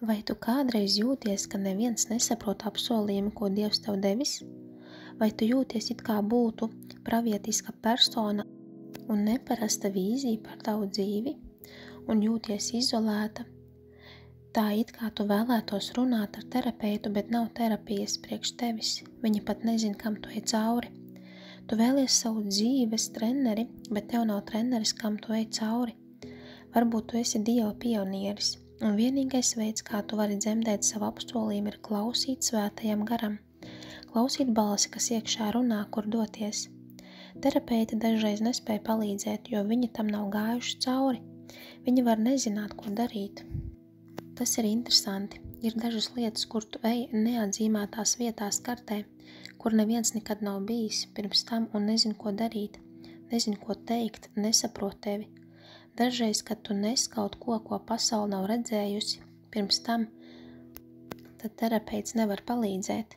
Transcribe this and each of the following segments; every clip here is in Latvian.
Vai tu kādreiz jūties, ka neviens nesaprot apsolījumu, ko Dievs tev devis? Vai tu jūties it kā būtu pravietiska persona un neparasta vīzija par tavu dzīvi, un jūties izolēta? Tā it kā tu vēlētos runāt ar terapeitu, bet nav terapijas priekš tevis. Viņi pat nezin, kam tu ej cauri. Tu vēlies savu dzīves treneri, bet tev nav treneris, kam tu ej cauri. Varbūt tu esi Dieva pionieris, un vienīgais veids, kā tu vari dzemdēt savu apsolījumu, ir klausīt svētajam garam. Klausīt balsi, kas iekšā runā, kur doties. Terapeiti dažreiz nespēja palīdzēt, jo viņi tam nav gājuši cauri. Viņi var nezināt, ko darīt. Tas ir interesanti. Ir dažas lietas, kur tu ej neatzīmētās vietās kartē, kur neviens nekad nav bijis pirms tam un nezin, ko darīt, nezin, ko teikt, nesaprot tevi. Dažreiz, kad tu nes kaut ko, ko pasaule nav redzējusi pirms tam, tad terapeits nevar palīdzēt.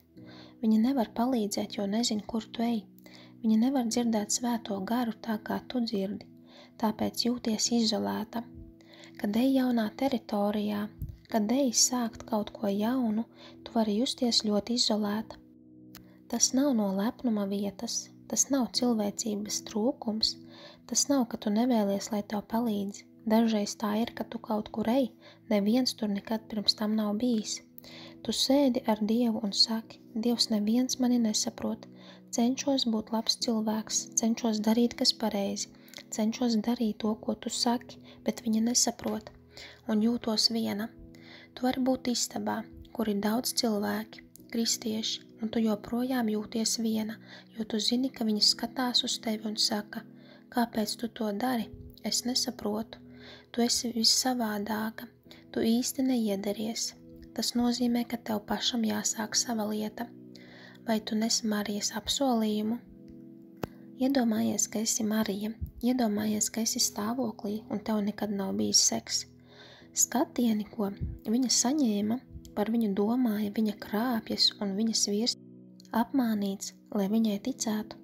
Viņi nevar palīdzēt, jo nezin, kur tu ej. Viņi nevar dzirdēt svēto garu tā, kā tu dzirdi, tāpēc jūties izolēta. Kad ej jaunā teritorijā, kad ej sākt kaut ko jaunu, tu vari justies ļoti izolēta. Tas nav no lepnuma vietas, tas nav cilvēcības trūkums, tas nav, ka tu nevēlies, lai tev palīdz. Dažreiz tā ir, ka tu kaut kur ej, neviens tur nekad pirms tam nav bijis. Tu sēdi ar Dievu un saki, Dievs neviens mani nesaprot, cenšos būt labs cilvēks, cenšos darīt, kas pareizi, cenšos darīt to, ko tu saki, bet viņa nesaprot, un jūtos viena. Tu vari būt istabā, kur ir daudz cilvēki, kristieši, un tu joprojām jūties viena, jo tu zini, ka viņi skatās uz tevi un saka, kāpēc tu to dari? Es nesaprotu. Tu esi vissavādāka, tu īsti neiederties. Tas nozīmē, ka tev pašam jāsāk sava lieta. Vai tu nes Marijas apsolījumu? Iedomājies, ka esi Marija, iedomājies, ka esi stāvoklī un tev nekad nav bijis seks. Skatieni, ko viņa saņēma, par viņu domāja, viņa krāpjas un viņas vīrs apmānīts, lai viņai ticētu.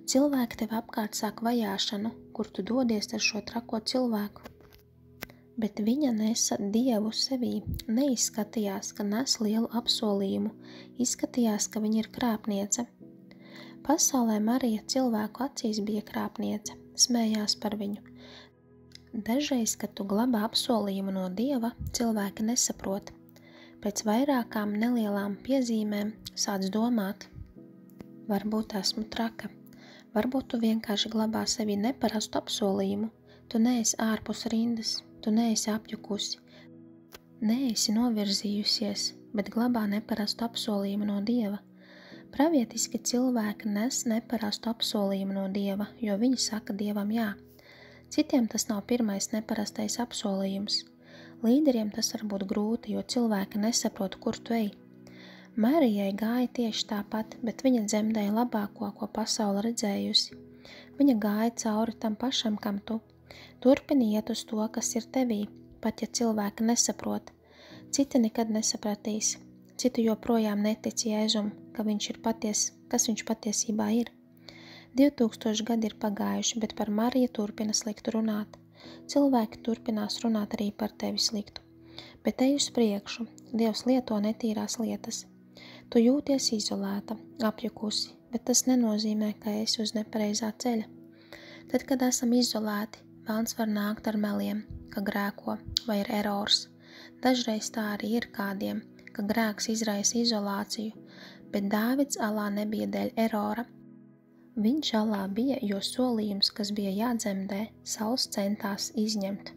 Cilvēki tev apkārt sāk vajāšanu, kur tu dodies ar šo trako cilvēku. Bet viņa nesa Dievu sevī, neizskatījās, ka nes lielu apsolījumu, izskatījās, ka viņa ir krāpniece. Pasaulē Marija cilvēku acīs bija krāpniece, smējās par viņu. Dažreiz, kad tu glabā apsolījumu no Dieva, cilvēki nesaprot. Pēc vairākām nelielām piezīmēm sāc domāt, varbūt esmu traka, varbūt tu vienkārši glabā sevi neparastu apsolījumu, tu neesi ārpus rindas, tu neesi apjukusi, neesi novirzījusies, bet glabā neparastu apsolījumu no Dieva. Pravietiski cilvēki nes neparastu apsolījumu no Dieva, jo viņi saka Dievam jā. Citiem tas nav pirmais neparastais apsolījums. Līderiem tas var būt grūti, jo cilvēki nesaprot, kur tu ej. Marijai gāja tieši tāpat, bet viņa dzemdēja labāko, ko pasaule redzējusi. Viņa gāja cauri tam pašam, kam tu. Turpini iet uz to, kas ir tevī, pat ja cilvēki nesaprot. Citi nekad nesapratīs. Citi joprojām netic Jēzum, kas viņš patiesībā ir. 2000 gadi ir pagājuši, bet par Mariju turpina sliktu runāt. Cilvēki turpinās runāt arī par tevi sliktu. Bet ej uz priekšu, Dievs lieto netīrās lietas. Tu jūties izolēta, apjukusi, bet tas nenozīmē, ka esi uz nepareizā ceļa. Tad, kad esam izolēti, velns var nākt ar meliem, ka grēko vai ir erors. Dažreiz tā arī ir kādiem, ka grēks izraisa izolāciju, bet Dāvids alā nebija dēļ erora. Viņš alā bija, jo solījums, kas bija jādzemdē, Sauls centās izņemt.